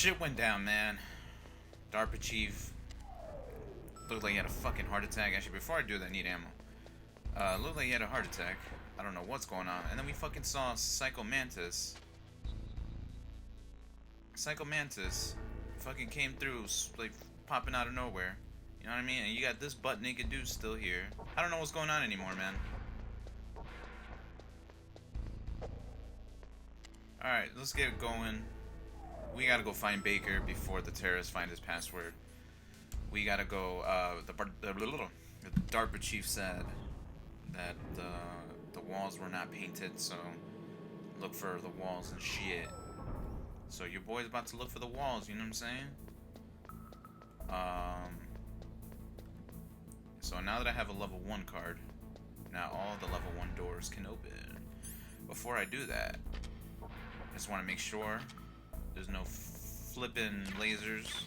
Shit went down, man. DARPA chief looked like he had a fucking heart attack. Actually, before I do that, I need ammo. Looked like he had a heart attack. I don't know what's going on. And then we fucking saw Psycho Mantis. Psycho Mantis fucking came through, like, popping out of nowhere. You know what I mean? And you got this butt naked dude still here. I don't know what's going on anymore, man. Alright, let's get it going. We gotta go find Baker before the terrorists find his password. We gotta go, the DARPA chief said that the walls were not painted, so look for the walls and shit. So your boy's about to look for the walls, you know what I'm saying? So now that I have a level 1 card, now all the level 1 doors can open. Before I do that, I just want to make sure there's no flipping lasers.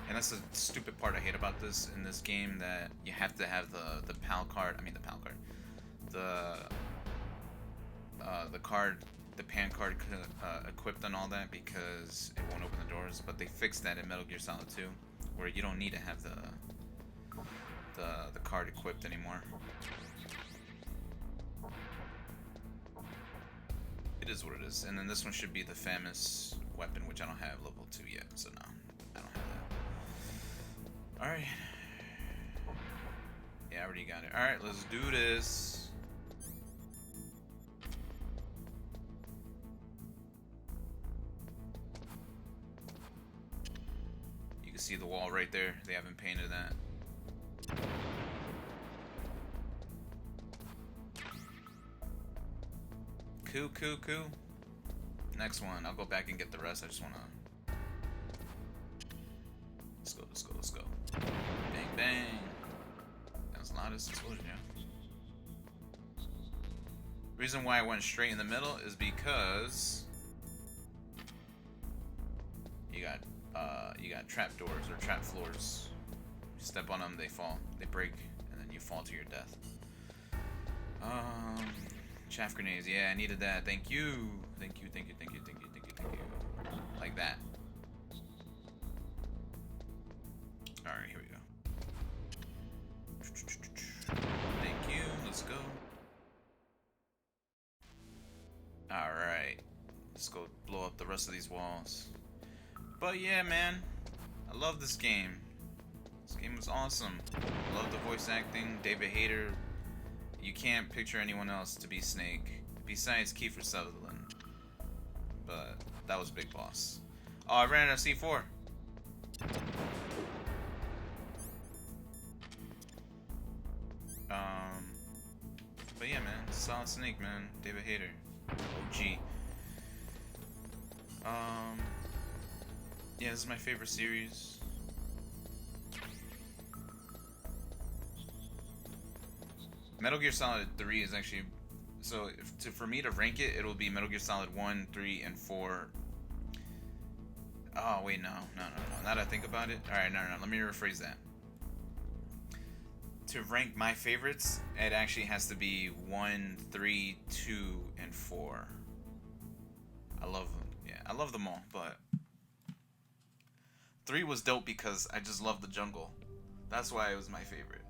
And that's the stupid part I hate about this in this game, that you have to have the PAL card. I mean the PAL card. The card, the PAN card equipped and all that, because it won't open the doors. But they fixed that in Metal Gear Solid 2, where you don't need to have the card equipped anymore. It is what it is. And then this one should be the famous weapon, which I don't have level 2 yet, so no, I don't have that. Alright. Yeah, I already got it. Alright, let's do this. You can see the wall right there. They haven't painted that. Cool. Next one. I'll go back and get the rest. I just wanna... Let's go. Bang, bang. That was the loudest explosion, yeah. Reason why I went straight in the middle is because you got trap doors or trap floors. You step on them, they fall, they break, and then you fall to your death. Chaff grenades, yeah, I needed that. Thank you. Like that. Alright, here we go. Thank you, let's go. Alright. Let's go blow up the rest of these walls. But yeah, man, I love this game. This game was awesome. I love the voice acting. David Hayter. You can't picture anyone else to be Snake besides Kiefer Sutherland. But that was Big Boss. Oh, I ran out of C4. But yeah, man, Solid Snake, man. David Hayter, OG. Yeah, this is my favorite series. Metal Gear Solid 3 is actually... So, for me to rank it, it'll be Metal Gear Solid 1, 3, and 4. Oh, wait, no. Now that I think about it... Alright, no. Let me rephrase that. To rank my favorites, it actually has to be 1, 3, 2, and 4. I love them. Yeah, I love them all, but... 3 was dope because I just love the jungle. That's why it was my favorite.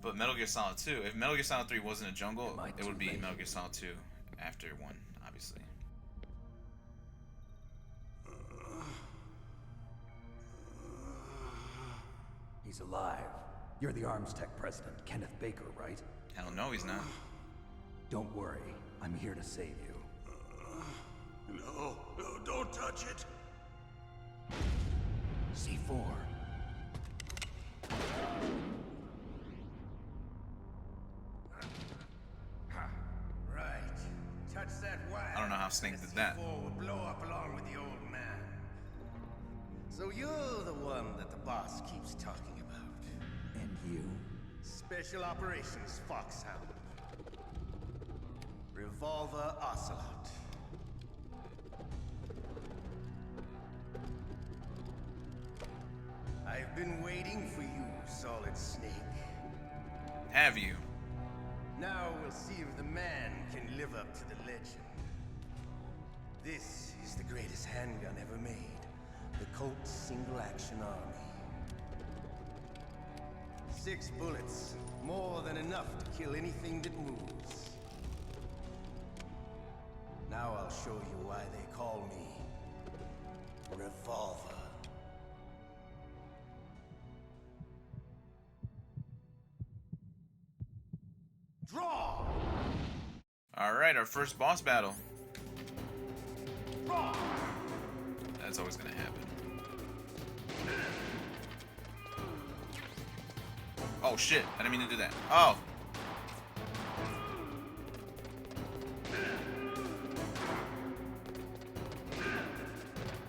But Metal Gear Solid 2, if Metal Gear Solid 3 wasn't a jungle, it would be Metal Gear Solid 2 after 1, obviously. He's alive. You're the Arms Tech president, Kenneth Baker, right? Hell no, he's not. Don't worry. I'm here to save you. No, don't touch it. C4. Right. Touch that wire. I don't know how Snake did that. C4 will blow up along with the old man. So you're the one that the boss keeps talking about. And you? Special Operations Foxhound. Revolver Ocelot. I've been waiting for you, Solid Snake. Have you? Now we'll see if the man can live up to the legend. This is the greatest handgun ever made. The Colt's single-action army. 6 bullets, more than enough to kill anything that moves. Now I'll show you why they call me Revolver. Draw! Alright, our first boss battle. Draw! That's always gonna happen. Oh shit, I didn't mean to do that. Oh!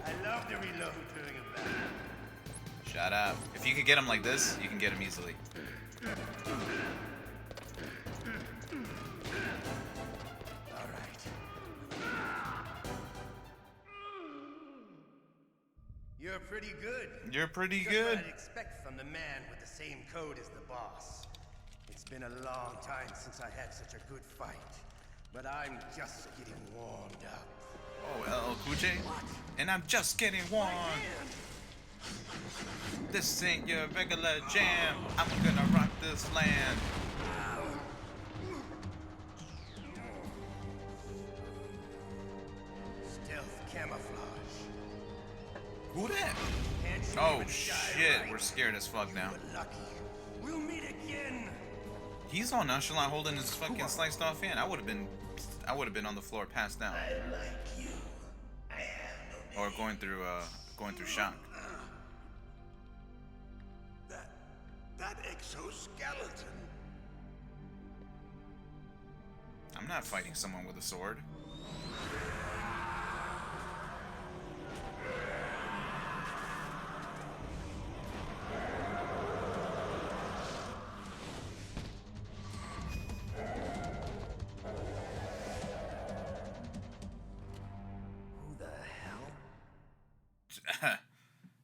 I love the reload during a battle. Shut up. If you can get him like this, you can get him easily. You're pretty good. You're pretty Just good. what I'd expect from the man with the same code as the boss. It's been a long time since I had such a good fight, but I'm just getting warmed up. Oh, LL Cool J? And I'm just getting warm. This ain't your regular jam. I'm gonna rock this land. Stealth camouflage. Who that? Can't you Oh even shit, die right? we're scared as fuck now. But lucky. We'll meet again. He's all nonchalant holding his fucking sliced off hand. I would have been on the floor passed down. I like you. I have no Or going through shock. That exoskeleton. I'm not fighting someone with a sword.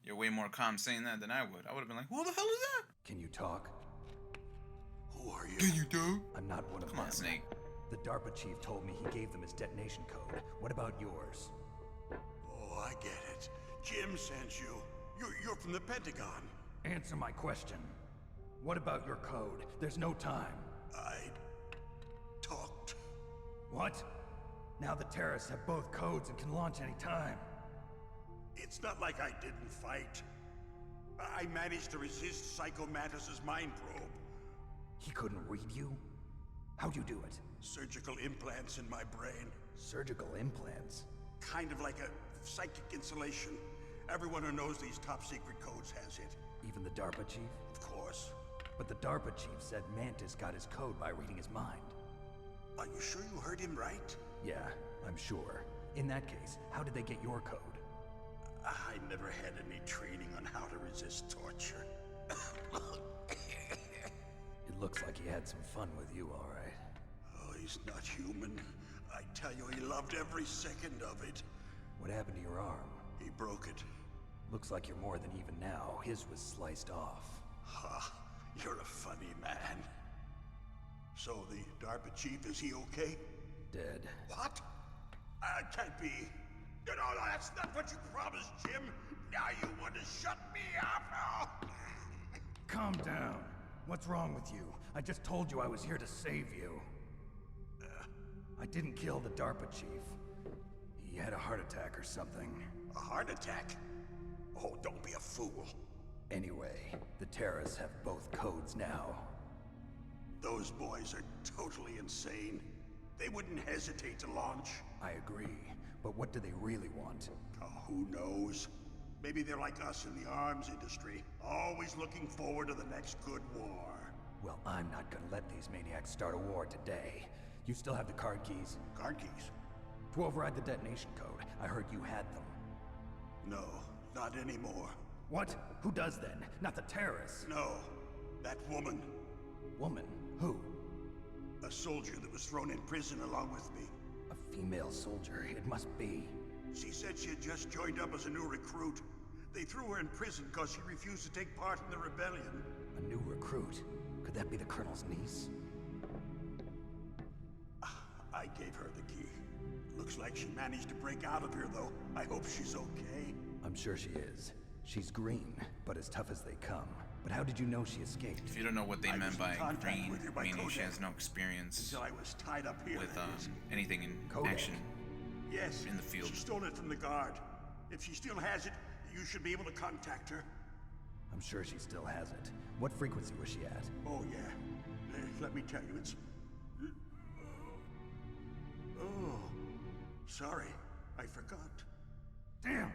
You're way more calm saying that than I would. I would have been like, who the hell is that? Can you talk? Who are you? Can you do? I'm not one of Come them. on, Snake. The DARPA chief told me he gave them his detonation code. What about yours? Oh, I get it. Jim sent you. You're from the Pentagon. Answer my question. What about your code? There's no time. I talked. What? Now the terrorists have both codes and can launch any time. It's not like I didn't fight. I managed to resist Psycho Mantis's mind probe. He couldn't read you? How'd you do it? Surgical implants in my brain. Surgical implants? Kind of like a psychic insulation. Everyone who knows these top secret codes has it. Even the DARPA chief? Of course. But the DARPA chief said Mantis got his code by reading his mind. Are you sure you heard him right? Yeah, I'm sure. In that case, how did they get your code? I never had any training on how to resist torture. It looks like he had some fun with you, all right. Oh, he's not human. I tell you, he loved every second of it. What happened to your arm? He broke it. Looks like you're more than even now. His was sliced off. Ha, you're a funny man. So the DARPA chief, is he okay? Dead. What? Can't be. No, that's not what you promised, Jim. Now you want to shut me up? Oh. Calm down. What's wrong with you? I just told you I was here to save you. I didn't kill the DARPA chief. He had a heart attack or something. A heart attack? Oh, don't be a fool. Anyway, the terrorists have both codes now. Those boys are totally insane. They wouldn't hesitate to launch. I agree, but what do they really want? Oh, who knows? Maybe they're like us in the arms industry, always looking forward to the next good war. Well, I'm not gonna let these maniacs start a war today. You still have the card keys? Card keys? To override the detonation code. I heard you had them. No, not anymore. What? Who does then? Not the terrorists. No, that woman. Woman? Who? A soldier that was thrown in prison along with me. A female soldier. It must be. She said she had just joined up as a new recruit. They threw her in prison because she refused to take part in the rebellion. A new recruit? Could that be the Colonel's niece? I gave her the key. Looks like she managed to break out of here, though. I hope she's okay. I'm sure she is. She's green, but as tough as they come. But how did you know she escaped? If you don't know what they I meant was by in contact green, with her by meaning she Kodak has no experience until I was tied up here. with that is. anything in Kodak. action. Yes, in the field. She stole it from the guard. If she still has it, you should be able to contact her. I'm sure she still has it. What frequency was she at? Oh, yeah. Let me tell you, it's... Oh, sorry. I forgot. Damn!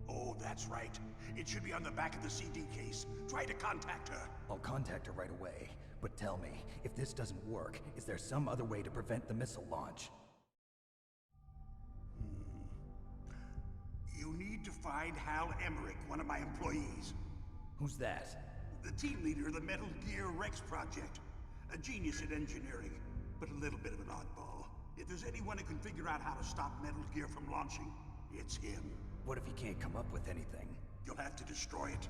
Oh, that's right. It should be on the back of the CD case. Try to contact her. I'll contact her right away. But tell me, if this doesn't work, is there some other way to prevent the missile launch? You need to find Hal Emmerich, one of my employees. Who's that? The team leader of the Metal Gear Rex project. A genius at engineering, but a little bit of an oddball. If there's anyone who can figure out how to stop Metal Gear from launching, it's him. What if he can't come up with anything? You'll have to destroy it.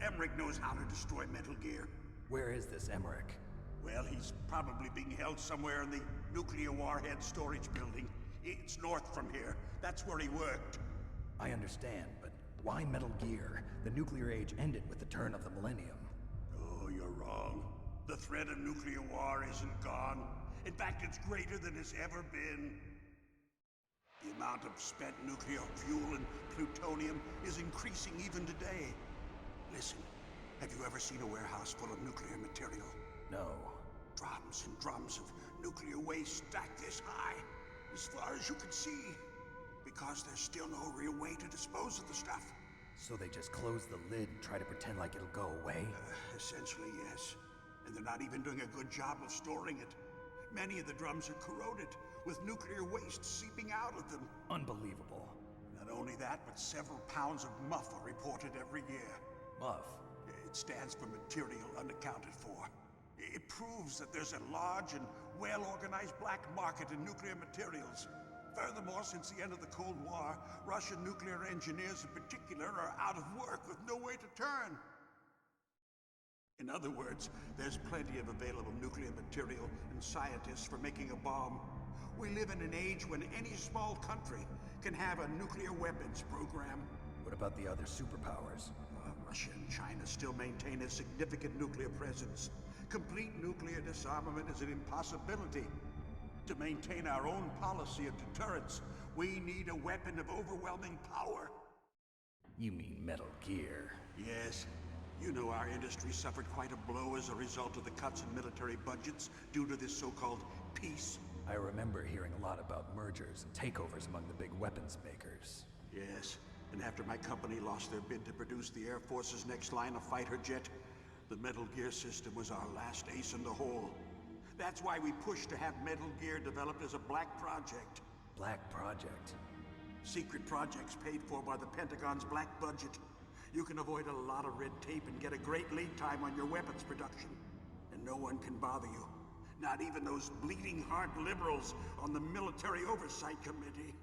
Emmerich knows how to destroy Metal Gear. Where is this Emmerich? Well, he's probably being held somewhere in the nuclear warhead storage building. It's north from here. That's where he worked. I understand, but why Metal Gear? The nuclear age ended with the turn of the millennium. Oh, you're wrong. The threat of nuclear war isn't gone. In fact, it's greater than it's ever been. The amount of spent nuclear fuel and plutonium is increasing even today. Listen, have you ever seen a warehouse full of nuclear material? No. Drums and drums of nuclear waste stacked this high, as far as you can see. Because there's still no real way to dispose of the stuff. So they just close the lid and try to pretend like it'll go away? Essentially, yes. And they're not even doing a good job of storing it. Many of the drums are corroded, with nuclear waste seeping out of them. Unbelievable. Not only that, but several pounds of muff are reported every year. Muff? It stands for material unaccounted for. It proves that there's a large and well-organized black market in nuclear materials. Furthermore, since the end of the Cold War, Russian nuclear engineers in particular are out of work with no way to turn. In other words, there's plenty of available nuclear material and scientists for making a bomb. We live in an age when any small country can have a nuclear weapons program. What about the other superpowers? Russia and China still maintain a significant nuclear presence. Complete nuclear disarmament is an impossibility. To maintain our own policy of deterrence, we need a weapon of overwhelming power. You mean Metal Gear? Yes. You know our industry suffered quite a blow as a result of the cuts in military budgets due to this so-called peace. I remember hearing a lot about mergers and takeovers among the big weapons makers. Yes, and after my company lost their bid to produce the Air Force's next line of fighter jet, the Metal Gear system was our last ace in the hole. That's why we pushed to have Metal Gear developed as a black project. Black Project? Secret projects paid for by the Pentagon's black budget. You can avoid a lot of red tape and get a great lead time on your weapons production. And no one can bother you. Not even those bleeding heart liberals on the Military Oversight Committee.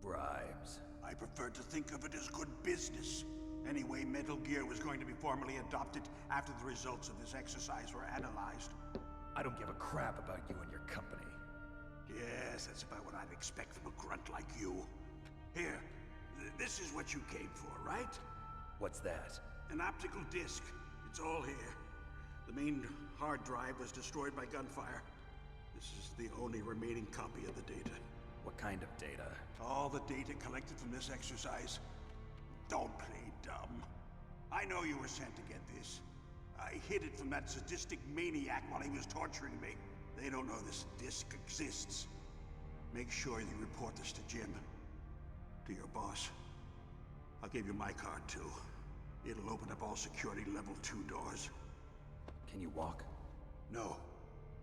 Bribes. I prefer to think of it as good business. Anyway, Metal Gear was going to be formally adopted after the results of this exercise were analyzed. I don't give a crap about you and your company. Yes, that's about what I'd expect from a grunt like you. Here, this is what you came for, right? What's that? An optical disc. It's all here. The main hard drive was destroyed by gunfire. This is the only remaining copy of the data. What kind of data? All the data collected from this exercise. Don't play dumb. I know you were sent to get this. I hid it from that sadistic maniac while he was torturing me. They don't know this disc exists. Make sure you report this to Jim. To your boss. I'll give you my card too. It'll open up all security level 2 doors. Can you walk? No.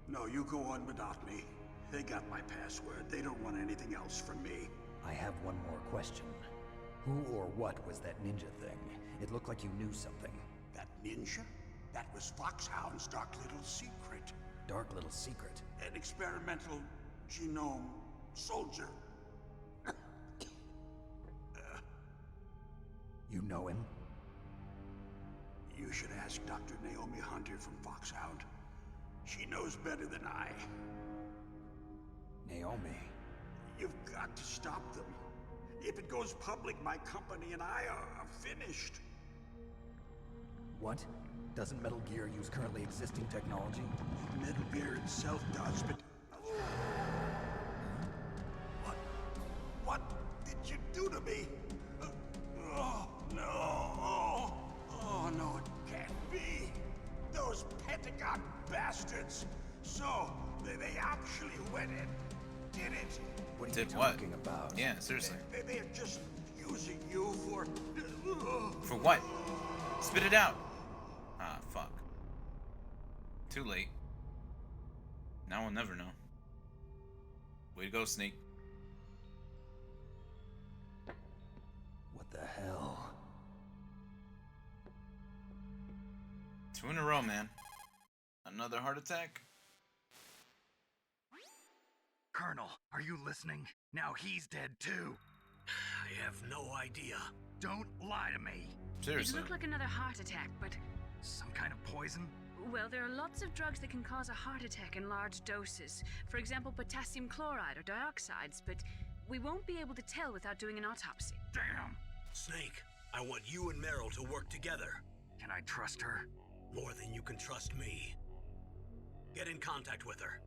No, you go on without me. They got my password. They don't want anything else from me. I have one more question. Who or what was that ninja thing? It looked like you knew something. That ninja? That was Foxhound's dark little secret. Dark little secret? An experimental genome soldier. You know him? You should ask Dr. Naomi Hunter from Foxhound. She knows better than I. Naomi. You've got to stop them. If it goes public, my company and I are finished. What? Doesn't Metal Gear use currently existing technology? Metal Gear itself does, but... What did you do to me? Oh, no. Oh, no, it can't be. Those Pentagon bastards. So, they actually went and did it. What are Did you what? talking about? Yeah, seriously. They're just using you for... For what? Spit it out. Ah, fuck. Too late. Now we'll never know. Way to go, Snake. What the hell? 2 in a row, man. Another heart attack? Colonel, are you listening? Now he's dead too. I have no idea. Don't lie to me. It Seriously. looked like another heart attack, but... Some kind of poison? Well, there are lots of drugs that can cause a heart attack in large doses. For example, potassium chloride or dioxides, but we won't be able to tell without doing an autopsy. Damn. Snake, I want you and Meryl to work together. Can I trust her? More than you can trust me. Get in contact with her.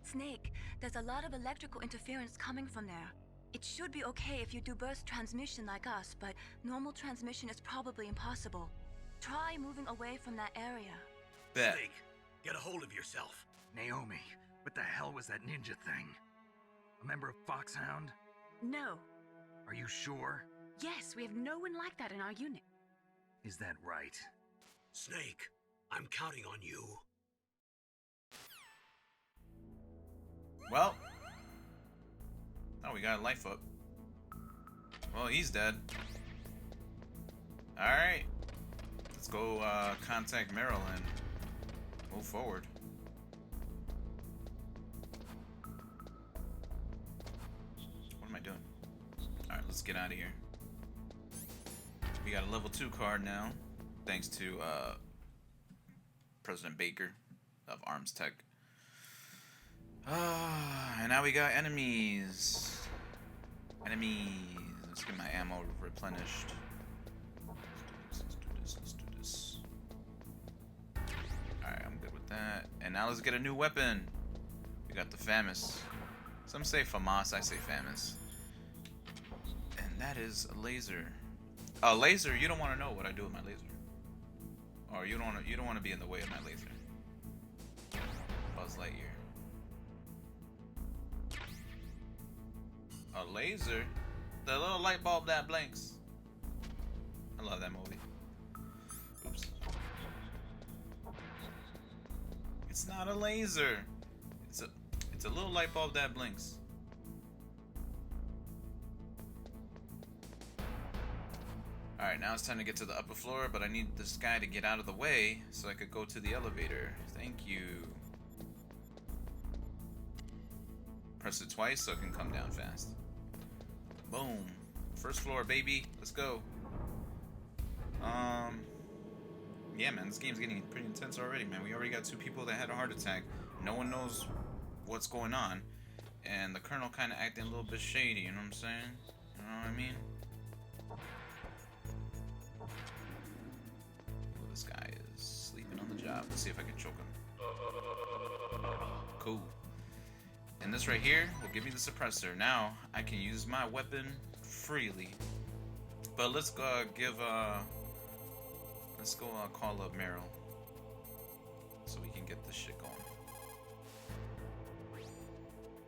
Snake, there's a lot of electrical interference coming from there. It should be okay if you do burst transmission like us, but normal transmission is probably impossible. Try moving away from that area. Bet. Snake, get a hold of yourself. Naomi, what the hell was that ninja thing? A member of Foxhound? No. Are you sure? Yes, we have no one like that in our unit. Is that right? Snake, I'm counting on you. Well. Oh, we got a life up. Well, he's dead. Alright. Let's go contact Meryl and move forward. What am I doing? Alright, let's get out of here. We got a level 2 card now, thanks to President Baker of Arms Tech. And now we got enemies. Enemies. Let's get my ammo replenished. Let's do this. Alright, I'm good with that. And now let's get a new weapon. We got the FAMAS. Some say FAMAS, I say FAMAS. And that is a laser. A laser, you don't want to know what I do with my laser. Or you don't want to be in the way of my laser. Buzz Lightyear. A laser? The little light bulb that blinks. I love that movie. Oops. It's not a laser. It's a little light bulb that blinks. Alright, now it's time to get to the upper floor, but I need this guy to get out of the way so I could go to the elevator. Thank you. Press it twice so it can come down fast. Boom. First floor, baby. Let's go. Yeah, man, this game's getting pretty intense already, man. We already got 2 people that had a heart attack. No one knows what's going on. And the Colonel kind of acting a little bit shady, you know what I'm saying? You know what I mean? Oh, this guy is sleeping on the job. Let's see if I can choke him. Cool. And this right here will give me the suppressor. Now I can use my weapon freely. But let's go call up Meryl so we can get this shit going.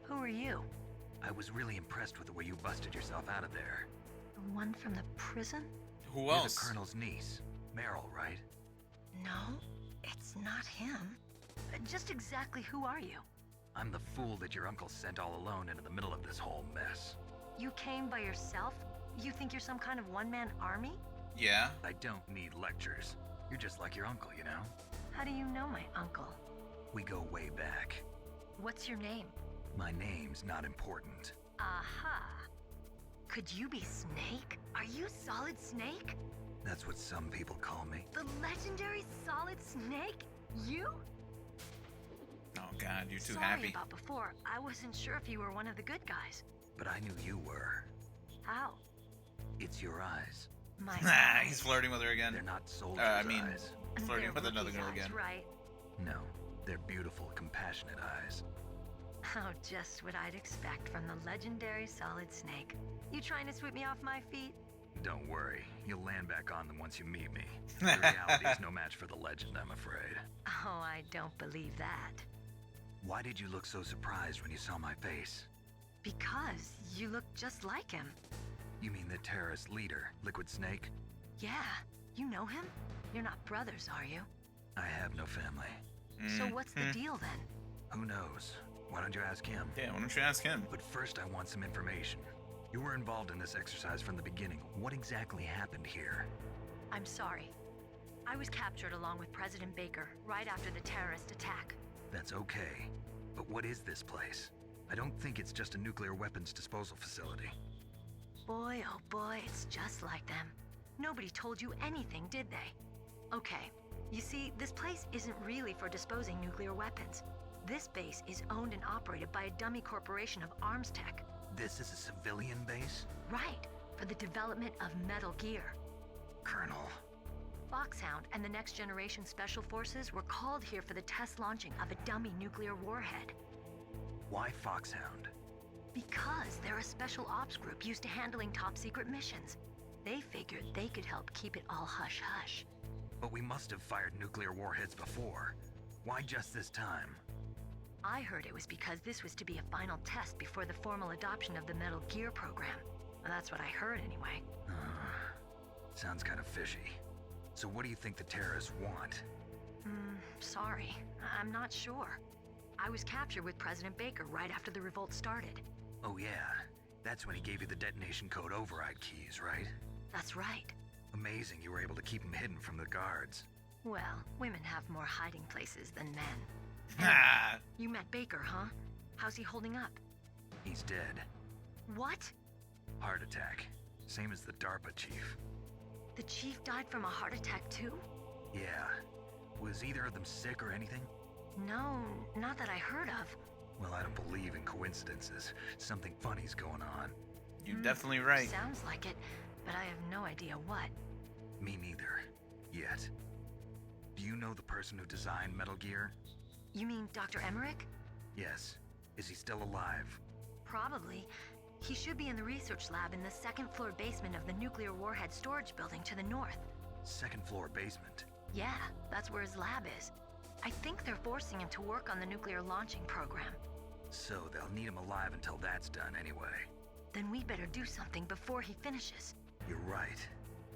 Who are you? I was really impressed with the way you busted yourself out of there. The one from the prison? Who You're else? the Colonel's niece, Meryl, right? No, it's not him. Just exactly who are you? I'm the fool that your uncle sent all alone into the middle of this whole mess. You came by yourself? You think you're some kind of one-man army? Yeah. I don't need lectures. You're just like your uncle, you know? How do you know my uncle? We go way back. What's your name? My name's not important. Aha. Could you be Snake? Are you Solid Snake? That's what some people call me. The legendary Solid Snake? You? God, you're too Sorry happy. about before. I wasn't sure if you were one of the good guys. But I knew you were. How? It's your eyes. My He's flirting with her again. They're not soldier's I mean, eyes. flirting They're with another Rookie's girl eyes, again. right? No, they're beautiful, compassionate eyes. Oh, just what I'd expect from the legendary Solid Snake. You trying to sweep me off my feet? Don't worry, you'll land back on them once you meet me. The reality is no match for the legend, I'm afraid. Oh, I don't believe that. Why did you look so surprised when you saw my face? Because you look just like him. You mean the terrorist leader, Liquid Snake? Yeah, you know him? You're not brothers, are you? I have no family. So what's the deal then? Who knows? Why don't you ask him? Yeah, why don't you ask him? But first I want some information. You were involved in this exercise from the beginning. What exactly happened here? I'm sorry. I was captured along with President Baker right after the terrorist attack. That's okay. But what is this place? I don't think it's just a nuclear weapons disposal facility. Boy, oh boy, it's just like them. Nobody told you anything, did they? Okay, you see, this place isn't really for disposing nuclear weapons. This base is owned and operated by a dummy corporation of arms tech. This is a civilian base? Right, for the development of Metal Gear. Colonel. Foxhound and the Next Generation Special Forces were called here for the test launching of a dummy nuclear warhead. Why Foxhound? Because they're a special ops group used to handling top secret missions. They figured they could help keep it all hush-hush. But we must have fired nuclear warheads before. Why just this time? I heard it was because this was to be a final test before the formal adoption of the Metal Gear program. Well, that's what I heard anyway. Sounds kind of fishy. So what do you think the terrorists want? Sorry. I'm not sure. I was captured with President Baker right after the revolt started. Oh yeah, that's when he gave you the detonation code override keys, right? That's right. Amazing you were able to keep him hidden from the guards. Well, women have more hiding places than men. Ah, You met Baker, huh? How's he holding up? He's dead. What? Heart attack. Same as the DARPA chief. The chief died from a heart attack too? Yeah. Was either of them sick or anything? No, not that I heard of. Well, I don't believe in coincidences. Something funny's going on. you're definitely right. Sounds like it, but I have no idea what. Me neither. Yet. Do you know the person who designed Metal Gear? You mean Dr. Emmerich? Yes. Is he still alive? Probably. He should be in the research lab in the second floor basement of the nuclear warhead storage building to the north. Second floor basement. Yeah, that's where his lab is. I think they're forcing him to work on the nuclear launching program. So they'll need him alive until that's done anyway. Then we better do something before he finishes. You're right.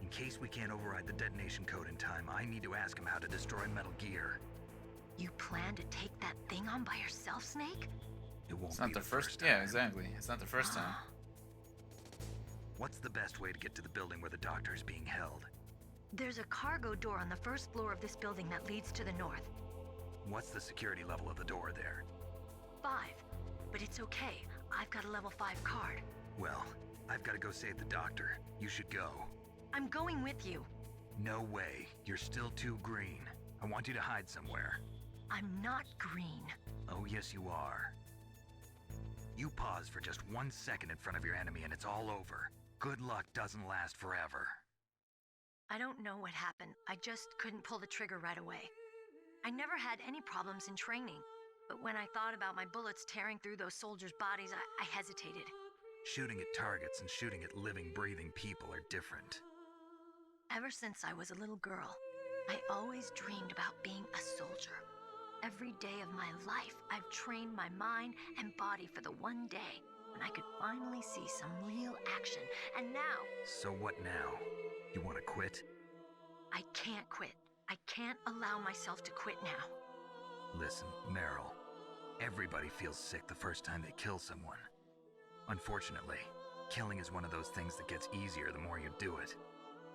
In case we can't override the detonation code in time, I need to ask him how to destroy Metal Gear. You plan to take that thing on by yourself, Snake? It won't It's be not the first. time. Yeah, exactly. It's not the first time. What's the best way to get to the building where the doctor is being held? There's a cargo door on the first floor of this building that leads to the north. What's the security level of the door there? 5. But it's okay. I've got a level 5 card. Well, I've got to go save the doctor. You should go. I'm going with you. No way. You're still too green. I want you to hide somewhere. I'm not green. Oh, yes, you are. You pause for just 1 second in front of your enemy and it's all over. Good luck doesn't last forever. I don't know what happened. I just couldn't pull the trigger right away. I never had any problems in training, but when I thought about my bullets tearing through those soldiers' bodies, I hesitated. Shooting at targets and shooting at living, breathing people are different. Ever since I was a little girl, I always dreamed about being a soldier. Every day of my life, I've trained my mind and body for the one day when I could finally see some real action, and now... So what now? You want to quit? I can't quit. I can't allow myself to quit now. Listen, Meryl. Everybody feels sick the first time they kill someone. Unfortunately, killing is one of those things that gets easier the more you do it.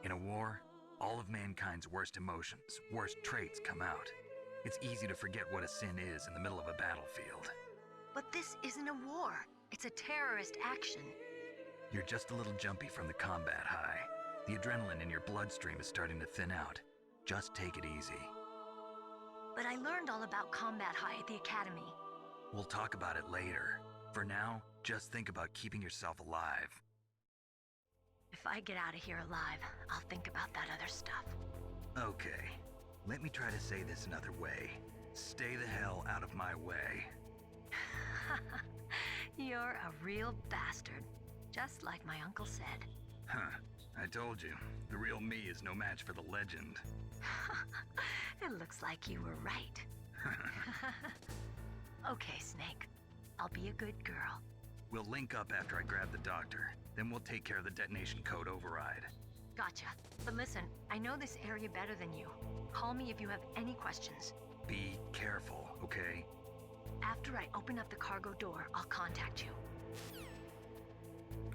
In a war, all of mankind's worst emotions, worst traits come out. It's easy to forget what a sin is in the middle of a battlefield. But this isn't a war. It's a terrorist action. You're just a little jumpy from the combat high. The adrenaline in your bloodstream is starting to thin out. Just take it easy. but I learned all about combat high at the academy. We'll talk about it later. For now, just think about keeping yourself alive. If I get out of here alive, I'll think about that other stuff. Okay, let me try to say this another way. Stay the hell out of my way. You're a real bastard, just like my uncle said. Huh, I told you, the real me is no match for the legend. It looks like you were right. Okay, Snake. I'll be a good girl. We'll link up after I grab the doctor. Then we'll take care of the detonation code override. Gotcha. But listen, I know this area better than you. Call me if you have any questions. Be careful, okay? After I open up the cargo door, I'll contact you.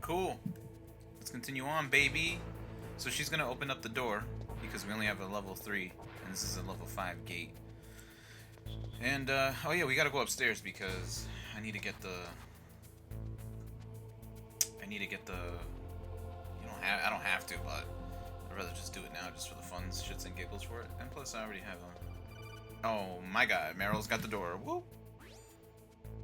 Cool. Let's continue on, baby. So she's gonna open up the door because we only have a level 3, and this is a level 5 gate. And oh yeah, we gotta go upstairs because I need to get the. I don't have to, but I'd rather just do it now, just for the fun, shits and giggles for it. And plus, I already have them. Oh my God, Meryl's got the door. Whoop.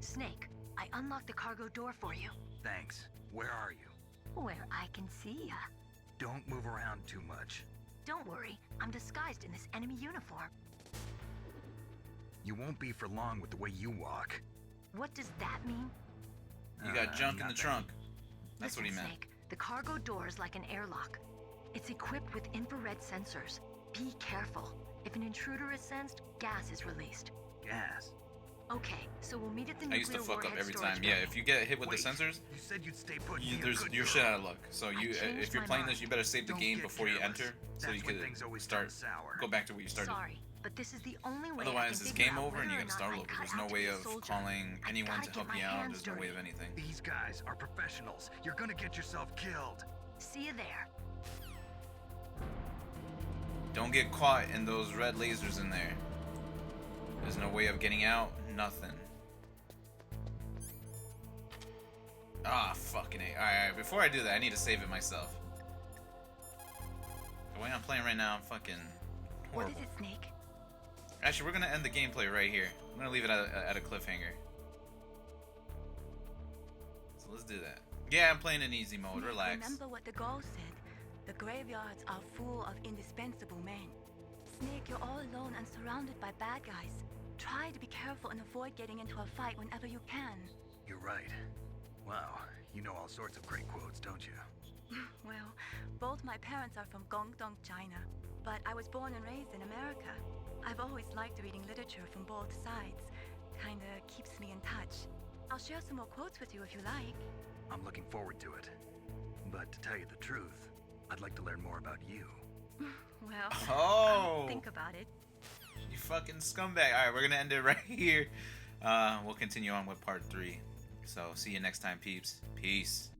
Snake, I unlocked the cargo door for you. Thanks. Where are you? Where I can see ya. Don't move around too much. Don't worry, I'm disguised in this enemy uniform. You won't be for long with the way you walk. What does that mean? You got junk in the nothing. trunk. That's Listen, what he meant. Snake, the cargo door is like an airlock. It's equipped with infrared sensors. Be careful. If an intruder is sensed, gas is released. Gas. Okay, so we'll meet at the I used to nuclear fuck up warhead every storage time. Yeah, building. if you get hit with Wait, the sensors, You said you'd stay put. you're shit out of luck. So you, changed if you're my playing mind. this, you better save the Don't game get before you careless. enter, so That's you when could things always start. turn sour. Go back to what you started. Sorry, but this is the only way I Otherwise, can it's figure game out over and you whether gotta or start not over. I'm There's cut no out to way be a of soldier. calling I anyone gotta to get help my you out. hands There's no way dirty. of anything. These guys are professionals. You're gonna get yourself killed. See you there. Don't get caught in those red lasers in there. There's no way of getting out. Nothing. Ah, fucking A. Alright, before I do that, I need to save it myself. The way I'm playing right now, I'm fucking What horrible. is it, Snake? Actually, we're gonna end the gameplay right here. I'm gonna leave it at a cliffhanger. So let's do that. Yeah, I'm playing in easy mode. Snake, Relax. remember what the girl said. The graveyards are full of indispensable men. Snake, you're all alone and surrounded by bad guys. Try to be careful and avoid getting into a fight whenever you can. You're right. Wow, you know all sorts of great quotes, don't you? Well, both my parents are from Guangdong, China, but I was born and raised in America. I've always liked reading literature from both sides. Kinda keeps me in touch. I'll share some more quotes with you if you like. I'm looking forward to it. But to tell you the truth, I'd like to learn more about you. Well, Oh! I'll think about it. You fucking scumbag. Alright, we're gonna end it right here. We'll continue on with part 3. So, see you next time, peeps. Peace.